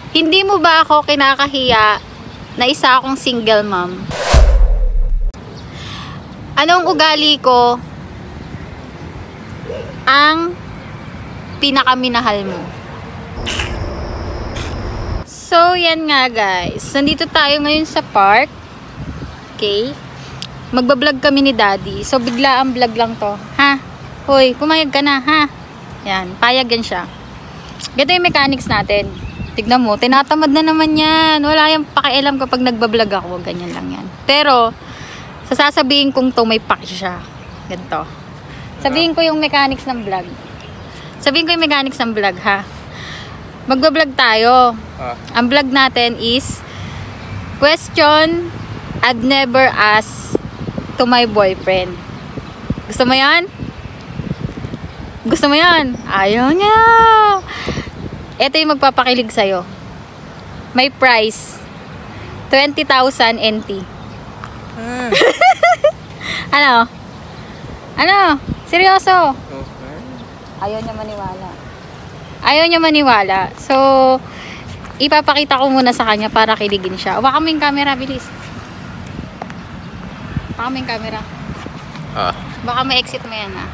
Hindi mo ba ako kinakahiya na isa akong single mom? Anong ugali ko ang pinakaminahal mo? So, yan nga guys. Nandito tayo ngayon sa park. Okay? Magbablog kami ni Daddy. So, bigla ang vlog lang to. Ha? Hoy, pumayag ka na, ha? Yan, payag yan siya. Ganito yung mechanics natin. Tignan mo, tinatamad na naman yan. Wala yung pakialam kapag nagbablog ako. Ganyan lang yan. Pero, sasabihin kong to may paki siya. Ganito. Sabihin ko yung mechanics ng vlog. Sabihin ko yung mechanics ng vlog, ha? Magbablog tayo. Ang vlog natin is question I've never asked to my boyfriend. Gusto mo yan? Gusto mo yan? Ayaw niya. Ito yung magpapakilig sa'yo. May price. 20,000 NT. Ano? Ano? Seryoso? Okay. Ayaw niya maniwala. Ayaw niya maniwala. So, ipapakita ko muna sa kanya para kiligin siya. Hawakan mo yung camera, bilis. Hawakan mo yung camera. Baka ma-exit mo yan, ha?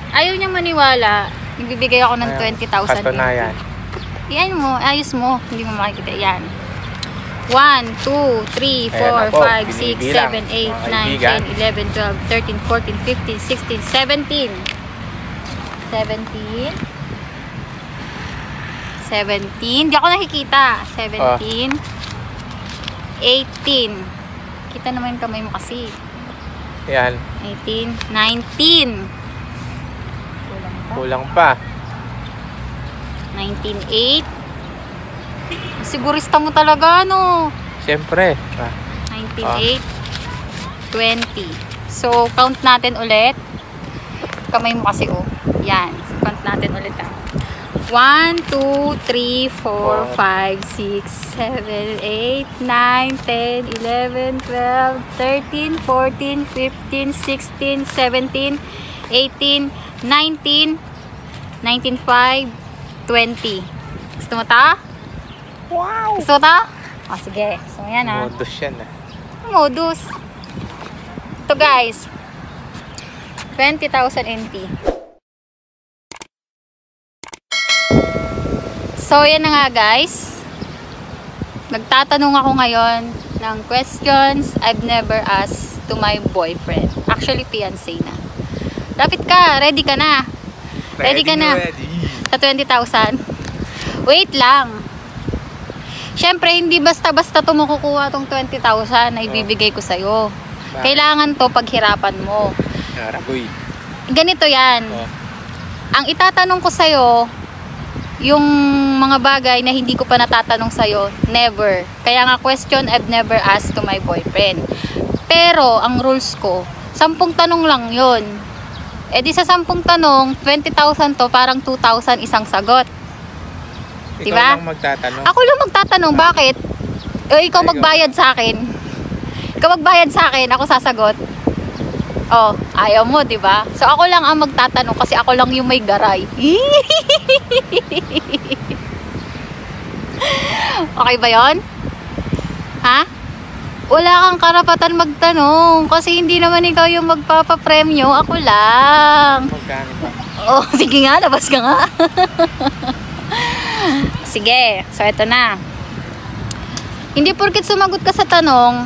Ayaw niya maniwala. Nagbibigay ako ng 20,000. Katunayan. Yan mo, ayos mo. Hindi mo makikita. Yan. 1, 2, 3, 4, 5, 6, 7, 8, 9, 10, 11, 12, 13, 14, 15, 16, 17. 17. 17. Hindi ako nakikita. 17. 18. Kita naman yung kamay mo kasi. Yan. 18. 19. Kulang pa. 19.8. Sigurista mo talaga, no? Siyempre. 19.8. 20. So, count natin ulit. Kamay mo kasi, oh. Yan. So, count natin ulit, ha. 1, 2, 3, 4, 5, 6, 7, 8, 9, 10, 11, 12, 13, 14, 15, 16, 17, 18, 19, 19.5, 20. Gusto mo ta? Wow! Gusto mo ta? O, sige. So, yan, ha. Modus yan, ha. Modus. Ito, guys. 20,000 NT. So, yan na nga, guys. Nagtatanong ako ngayon ng questions I've never asked to my boyfriend. Actually, fiancé na. Lapit ka. Ready ka na. Ready ka na. Sa 20,000. Wait lang. Siyempre, hindi basta-basta ito makukuha itong 20,000 na ibibigay ko sa'yo. Kailangan to paghirapan mo. Ganito yan. Ang itatanong ko sa'yo, yung mga bagay na hindi ko pa natatanong sa'yo, never. Kaya nga question I've never asked to my boyfriend. Pero, ang rules ko, 10 tanong lang yun. Eh di sa 10 tanong, 20,000 to, parang 2,000 isang sagot. Diba? Ikaw lang magtatanong. Ako lang magtatanong, bakit? Ikaw magbayad sa akin. Ikaw magbayad sa akin, ako sasagot. Oh, ayaw mo, diba? So ako lang ang magtatanong kasi ako lang yung may garay. Okay ba yon? Ha? Wala kang karapatan magtanong kasi hindi naman ikaw yung magpapapremyo, ako lang. Magkano ba? Oh, sige nga, labas ka nga. Sige, so eto na. Hindi porket sumagot ka sa tanong,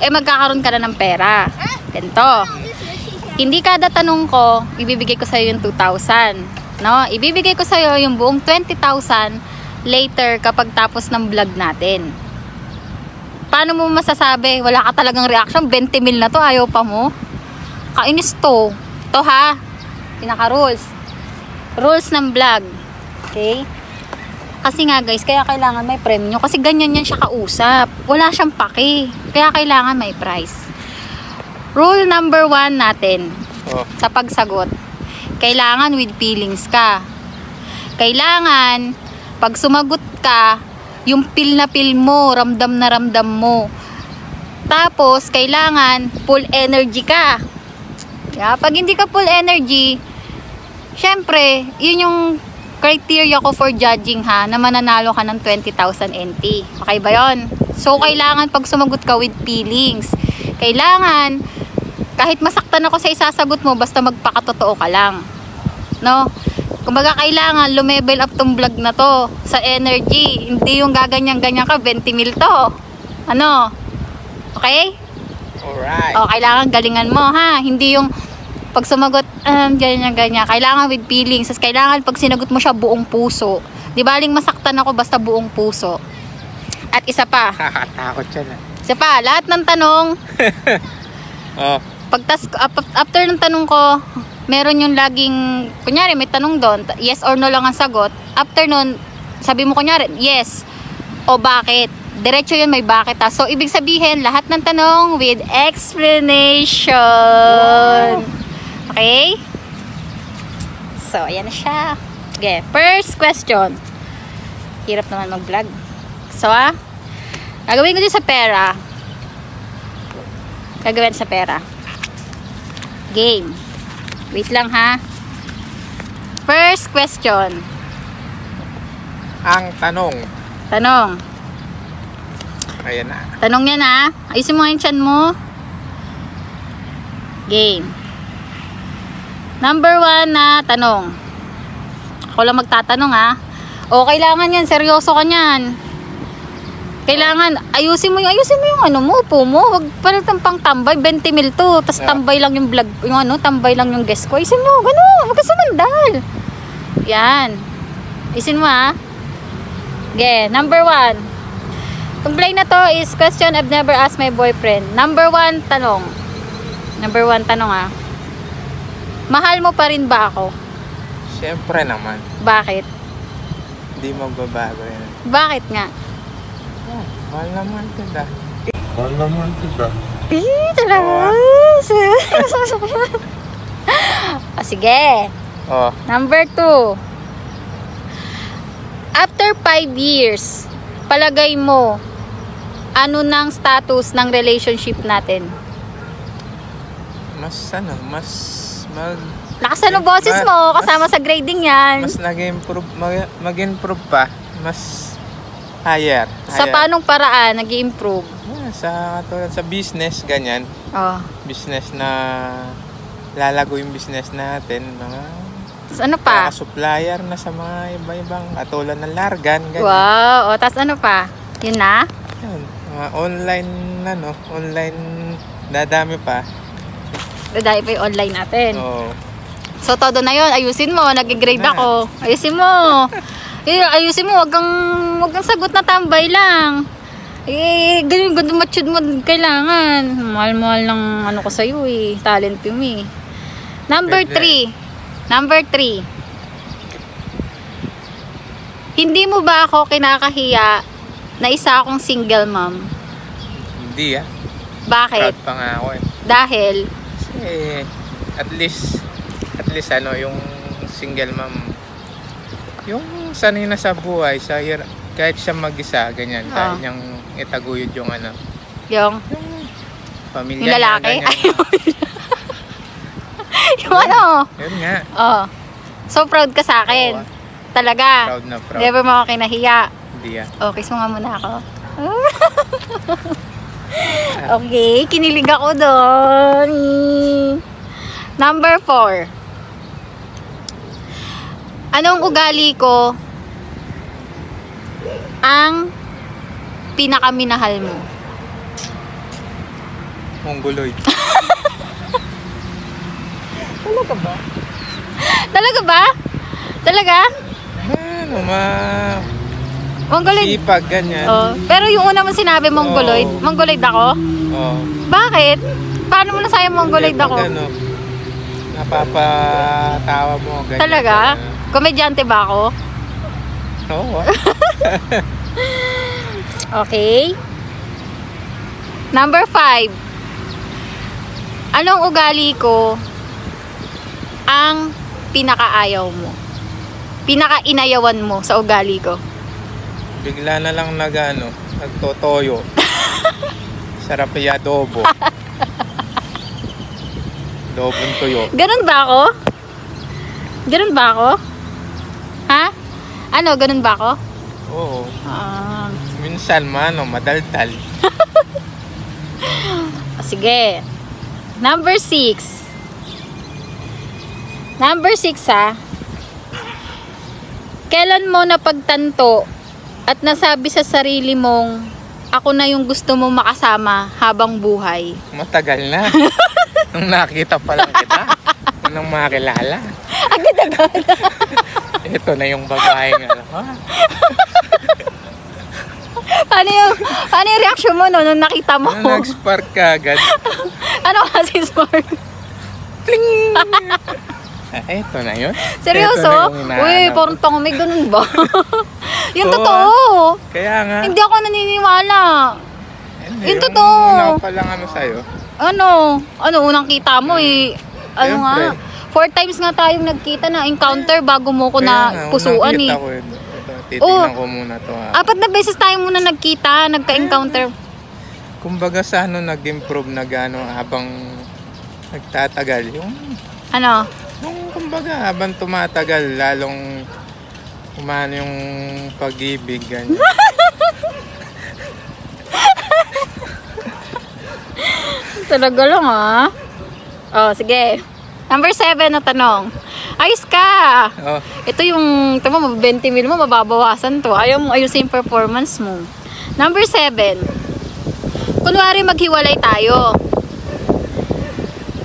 eh magkakaroon ka na ng pera. Ganito. Hindi kada tanong ko, ibibigay ko sa'yo yung 2,000. No? Ibibigay ko sa'yo yung buong 20,000 later kapag tapos ng vlog natin. Paano mo masasabi? Wala ka talagang reaction. 20 mil na to. Ayaw pa mo. Kainis to. To ha. Pinaka-rules. Rules ng vlog. Okay? Kasi nga guys, kaya kailangan may premyo. Kasi ganyan yan siya kausap. Wala siyang paki. Kaya kailangan may price. Rule number 1 natin. Sa pagsagot. Kailangan with feelings ka. Kailangan, pag sumagot ka, yung feel na feel mo, ramdam na ramdam mo. Tapos, kailangan full energy ka. Kaya, pag hindi ka full energy, syempre, yun yung criteria ko for judging ha, na mananalo ka ng 20,000 NT. Okay ba yon? So, kailangan pag sumagot ka with feelings. Kailangan, kahit masaktan ako sa isasagot mo, basta magpakatotoo ka lang. No? Kumbaga, kailangan lumevel up tong vlog na to sa energy. Hindi yung gaganyan-ganyan ka, 20 mil to. Ano? Okay? Alright. O, kailangan galingan mo ha. Hindi yung pag sumagot, ganyan-ganyan. Kailangan with feelings. Tapos kailangan pag sinagot mo siya buong puso. Di baling masaktan ako basta buong puso. At isa pa. Nakakatakot siya na. Isa pa, lahat ng tanong, Oh. after ng tanong ko, meron yung laging, kunyari may tanong doon, yes or no lang ang sagot. After nun, sabi mo kunyari, yes o bakit. Diretso yun, may bakit ha. So, ibig sabihin, lahat ng tanong with explanation. Wow. Okay? So, ayan na siya. Okay, first question. Hirap naman mag-vlog. So, gagawin ko din sa pera. Gagawin sa pera. Game. Wait lang ha. First question. Ang tanong. Tanong. Ayan na. Tanong yan ha. Ayusin mo yung chan mo. Game. Number 1 na tanong. Ako lang magtatanong ha. O kailangan yan, seryoso ka niyan. Kailangan, ayusin mo yung ano mo, upo mo. Huwag palitang pang tambay, 20 mil to. Tapos tambay lang yung vlog, yung ano, tambay lang yung guest ko. Ayusin mo, gano'n, huwag ka sumandal. Yan. Ayusin mo ha. Okay, number 1. Itong play na to is question I've never asked my boyfriend. Number 1 tanong. Number 1 tanong ha. Mahal mo pa rin ba ako? Siyempre naman. Bakit? Hindi magbabago yan. Bakit nga? Oh, mahal naman kita. Talaga? Sige. Oh. Number 2. After 5 years, palagay mo, ano nang status ng relationship natin? Lakas ng boses mo, kasama sa grading yan. Mas mag-improve pa. Mas higher. Sa panong paraan, nag-i-improve? Sa katulad sa business, ganyan. Oh. Business na lalago yung business natin. Mga tas ano pa? Supplier na sa mga iba-ibang katulad ng largan. Ganyan. Wow. O, tas ano pa? Yun na? Yun. Mga online dadami pa. Dahil pa yung online natin. Oo. So, todo na yun. Ayusin mo. Nag-grade ako. Ayusin mo. Ayusin mo. Wag kang sagot na tambay lang. Ganun matured mo. Kailangan. Mahal-mahal ng ano ko sa'yo eh. Talent yun eh. Number 3. Hindi mo ba ako kinakahiya na isa akong single mom? Hindi Bakit? Proud pa nga ako eh. Dahil? At least yung single mom, yung sanay na sa buhay, kahit siya mag-isa, ganyan, kahit niyang itaguyod yung Yung pamilya yung lalaki? niya, yung ano? Yun nga. Oh. So, proud ka sa akin? Talaga? Proud na proud. Never mo ako kinahiya? Hindi Okay, so nga muna ako. Okay, kinilig ako doon. Number 4. Anong ugali ko ang pinakaminahal mo? Mongoloid. Talaga ba? Talaga ba? Talaga? Mongoloid. Sipag, ganyan. Oh. Pero yung una mo sinabi, Mongoloid. Mongoloid ako? Oo. Bakit? Paano mo nasayang Mongoloid ako? Napapatawa mo. Ganyan. Talaga? Komedyante ba ako? Oo. Okay. Number 5. Anong ugali ko ang pinakaayaw mo? Pinakainayawan mo sa ugali ko? Bigla na lang nagtotoyo. Sarap yung adobo. Adobong tuyo. Ganun ba ako? Ha? Ano, ganun ba ako? Oo. Ah, Minsan madaldal. sige. Number 6. Number 6 ha. Kailan mo napagtanto at nasabi sa sarili mong ako na yung gusto mo makasama habang buhay? Matagal na. Nung nakita pa lang kita. Nung makilala. Agad-agad. Ito na yung babae nga. Ano yung reaction mo no, nung nakita mo? Nag-spark ka agad. Ano kasi spark? Pling! Ito na yun. Seryoso? Ito na yung hinahanap. Uy, parang tango, may ganun ba? Yung Oo. totoo. Kaya nga. Hindi ako naniniwala. Yung totoo. Una pa lang sa'yo. Ano, unang kita mo ano nga, Siyempre. 4 times nga tayong nagkita na encounter bago mo ko Kaya na nga, pusuan unang eh. kita ko ito. Titignan ko muna to ha. 4 na beses tayo muna nagkita, nagka-encounter. Kumbaga sa nag-improve habang nagtatagal. Ano? Yung kumbaga habang tumatagal, lalong umano yung pag-ibig. Ganyan. Talaga lang ah. Oh, sige. Number 7 na tanong. Ayos ka! Oh, Ito yung, 20 mil mo, mababawasan to. Ayaw mo ayusin yung performance mo. Number 7. Kunwari maghiwalay tayo.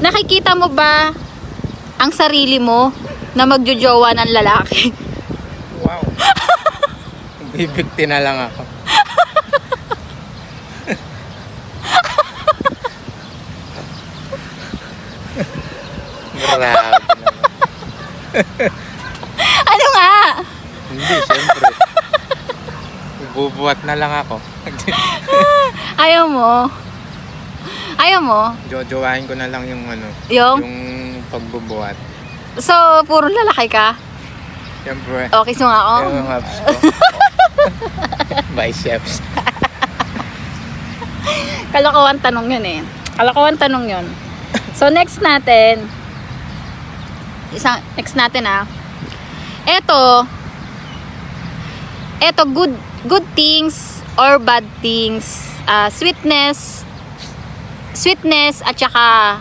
Nakikita mo ba ang sarili mo na magjojowa ng lalaki? wow. Bibigti na lang ako. Grabe naman. Ano nga? Hindi, siyempre. Bubuhat na lang ako. Ayaw mo? Ayaw mo? Jojowain ko na lang yung Yung? yung pagbubuhat. So, puro lalaki ka? Siyempre. Okay, so nga ako. Yung abs ko. Biceps. Kalokohan tanong yun eh. Kalokohan tanong yun. So, next natin Eto good things or bad things, sweetness at saka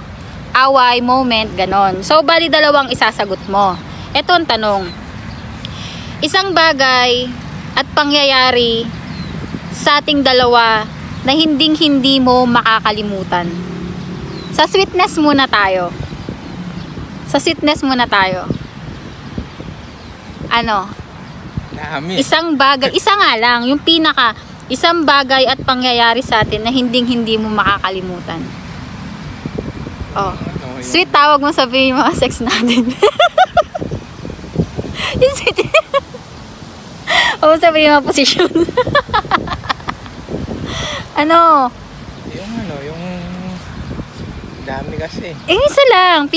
away moment, ganon. So, bali dalawang isasagot mo. Eto ang tanong. Isang bagay at pangyayari sa ating dalawa na hindi mo makakalimutan. Sa sweetness muna tayo. Ano? Dami. Isang bagay, isa nga lang, yung isang bagay at pangyayari sa atin na hindi mo makakalimutan. Oh. Ano, Sweet, tawag mo sabihin yung mga sex natin. Yung sweet. O sabihin yung mga posisyon. Ano? Yung dami kasi. Isa lang,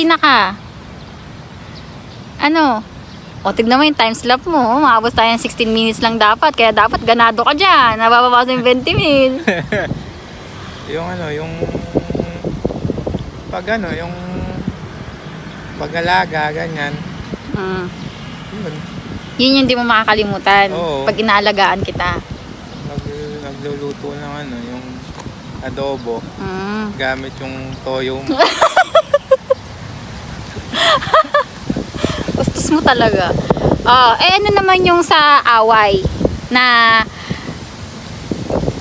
O, tignan mo yung time slot mo. Maabot tayo ng 16 minutes lang dapat. Kaya dapat ganado ka dyan. Nababawas yung 20 mil. yung yung pag-alaga, ganyan. Yun. Yun yung di mo makakalimutan. Oo. Pag inaalagaan kita. Nagluluto ng yung adobo. Gamit yung toyo mo. Bastos mo talaga. Ano naman yung sa away na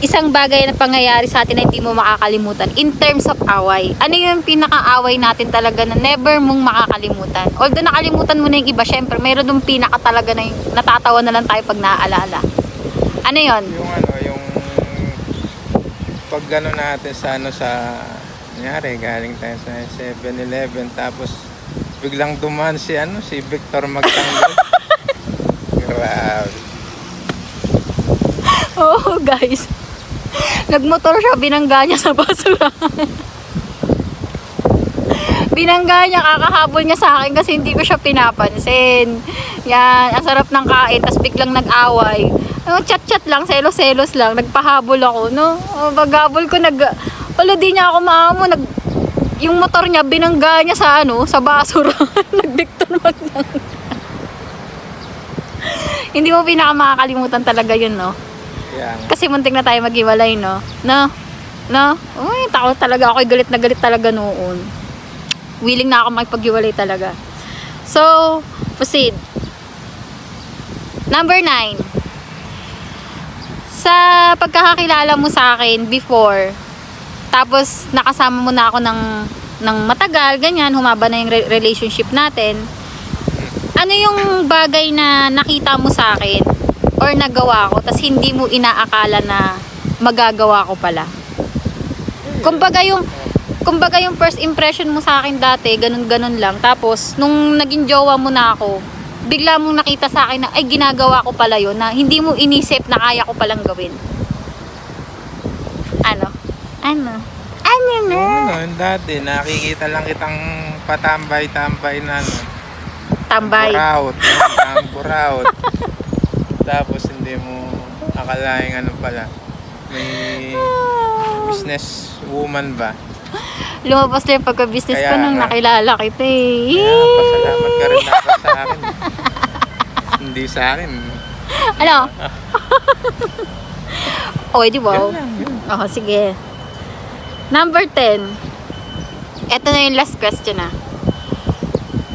isang bagay na pangyayari sa atin na hindi mo makakalimutan in terms of away. Ano yung pinaka-away natin talaga na never mong makakalimutan? Although nakalimutan mo na yung iba, syempre mayroon yung pinaka talaga na yung natatawa na lang tayo pag naaalala. Ano yun? Yung pag natin sa nangyari, galing tayo sa 7-Eleven tapos biglang dumaan si Victor magtanggol. Grabe. Oh, guys. Nagmotor siya, binangga niya sa basura. Binangga niya, kakahabol niya sa akin kasi hindi ko siya pinapansin. Yan, ang sarap ng kain, tas biglang nag-away. Chat-chat lang, selos-selos lang, nagpahabol ako, no? Paghabol ko, di niya ako maamo, yung motor niya, binangga niya sa sa basura. Nag-Victor magdang. Hindi mo pinakamakakalimutan talaga yun, no? Kaya nga. Kasi muntik na tayo maghiwalay, no? No? No? Uy, takot talaga ako. Galit na galit talaga noon. Willing na ako magpaghiwalay talaga. So, proceed. Number 9. Sa pagkakakilala mo sa akin before, tapos nakasama mo na ako ng matagal, ganyan, humaba na yung relationship natin. Ano yung bagay na nakita mo sa akin or nagawa ko, tas hindi mo inaakala na magagawa ko pala? Kumbaga yung first impression mo sa akin dati, ganun-ganun lang. Tapos, nung naging jowa mo na ako, bigla mong nakita sa akin na, ay, ginagawa ko pala yun, na hindi mo inisip na kaya ko palang gawin. Ano? Ano? Ano na? Ano, dati, nakikita lang kitang patambay-tambay na, ano. Tambay. Buraut. Tapos, hindi mo akalaing ano pala. May business woman ba? Lumabas na yung pagka-business ko nung nakilala kita eh. Kaya, pasalamat ka rin dapat sa akin. Hindi sa akin. Ano? O, di ba? Yun lang, yun. Oo, sige. Number 10. Ito na yung last question na.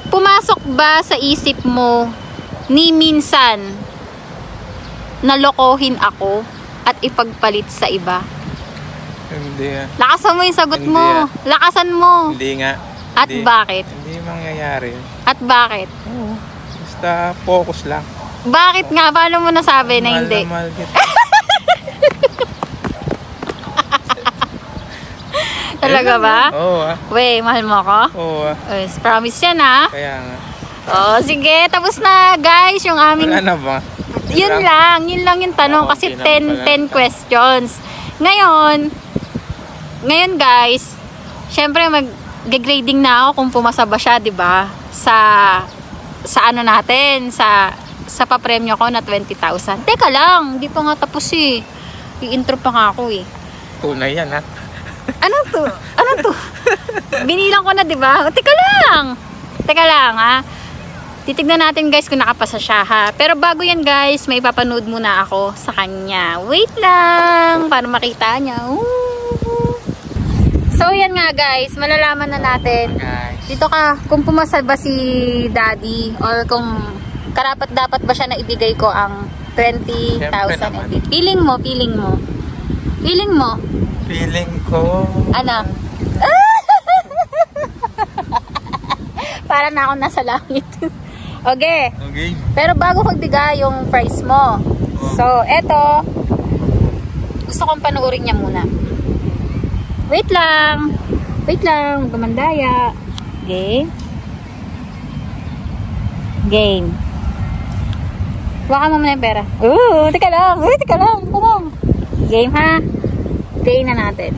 Pumasok ba sa isip mo ni minsan nalokohin ako at ipagpalit sa iba? Hindi nga. Lakasan mo yung sagot Hindi mo. Lakasan mo. Hindi nga. At bakit? Hindi mangyayari. At bakit? Oo. Basta focus lang. Bakit nga? Paano mo nasabi na hindi? Mahal kita. Talaga ba? Oo Wey, mahal mo ako? Oo Yes, promise yan ha. Kaya nga. Oh, sige. Tapos na guys yung aming... Wala na ba? Yun lang yung tanong kasi 10 questions. Ngayon guys, syempre mag-grading na ako kung pumasa ba siya, 'di ba? Sa ano natin, sa papremyo ko na 20,000. Teka lang, hindi pa nga tapos eh. I-intro pa nga ako eh. Tunay yan ha. Ano to? Binilang ko na, 'di ba? Teka lang ha. Titignan natin guys kung nakapasa siya ha. Pero bago yan guys, may ipapanood muna ako sa kanya. Wait lang, para makita niya. So yan nga guys, malalaman na natin. Dito ka, kung pumasa ba si daddy or kung karapat dapat ba siya na ibigay ko ang 20,000. Feeling mo. Feeling ko. Ano? Para na ako nasa langit. Okay. Pero bago ko ibigay yung price mo. So, eto. Gusto kong panuorin niya muna. Wait lang. Gumandaya. Okay. Game. Waka mo muna yung pera. Teka lang. Come on. Game ha. Play na natin.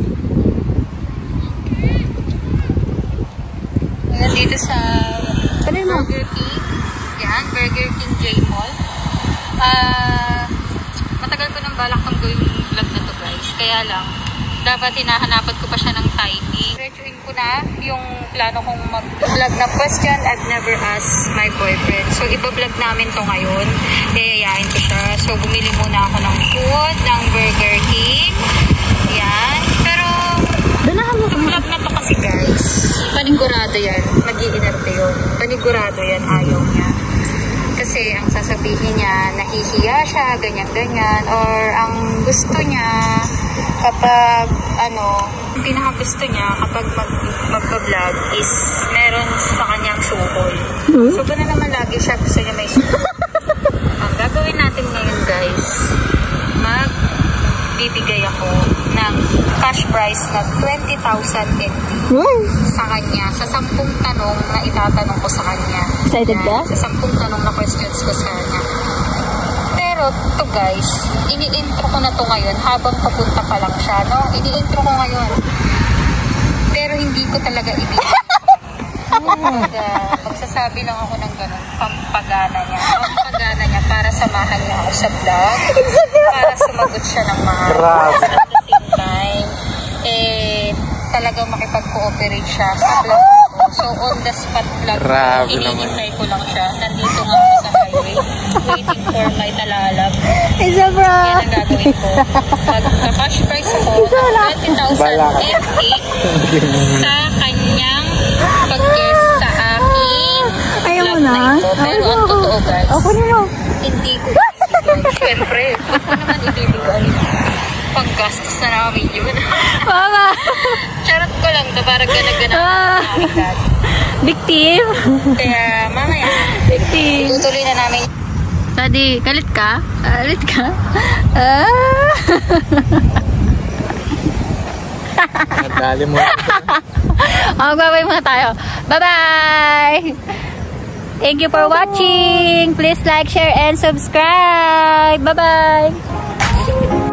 Dito sa Burger King. Yan, Burger King J-Mall. Matagal ko nang balak kong gawin yung vlog na to guys. Kaya lang, dapat hinahanapan ko pa siya ng timing. Diretsuhin ko na yung plano kong mag-vlog na question I've never asked my boyfriend. So, iba-vlog namin to ngayon. Yayayain ko siya. So, bumili muna ako ng food ng Burger King. Yan. Pero, yung vlog na to kasi guys, panigurado yan. Mag-iinerte yun. Panigurado yan. Ayaw niya. Kasi ang sasabihin niya, nahihiya siya, ganyan-ganyan. Or ang gusto niya, kapag, pinaka-gusto niya, kapag mag-vlog is, meron sa kanyang suhol. So, gano'n naman lagi siya. Gusto niya may suhol. Ang gagawin natin ngayon, guys, magbibigay ako ng cash prize na 20,000 NT sa kanya, sa 10 tanong na itatanong ko sa kanya. Excited ka? Sa 10 tanong na questions ko sa kanya. Pero to guys, ini-intro ko na to ngayon habang papunta pa lang siya, no? Ini-intro ko ngayon. Pero hindi ko talaga ibigay. Magsasabi lang ako ng ganun, pampagana niya para samahan niya ako sa vlog, para sumagot siya ng maayos. At the same time, talagang makipag-cooperate siya sa vlog ko. So on the spot vlog ko, hinihintay ko lang siya. Nandito nga ako sa highway. waiting for my talalab. Isa bro. Yan ang gagawin ko. Magka-cash price ako ng 20,000 FA sa kanyang pag-guest sa aking Ayaw mo vlog na? na ito. Pero ang totoo guys, Ako mo. hindi ko siyempre, hindi ko naman ibibigay. Paggastos na namin yun. Mama. Charot ko lang to, parang ganag-ganag na Victim. Kaya mamaya, Victim. tutuloy na namin. Daddy, galit ka? Galit ka? Dali mo. Magbabay muna tayo. Bye-bye! Thank you for watching. Please like, share, and subscribe. Bye-bye!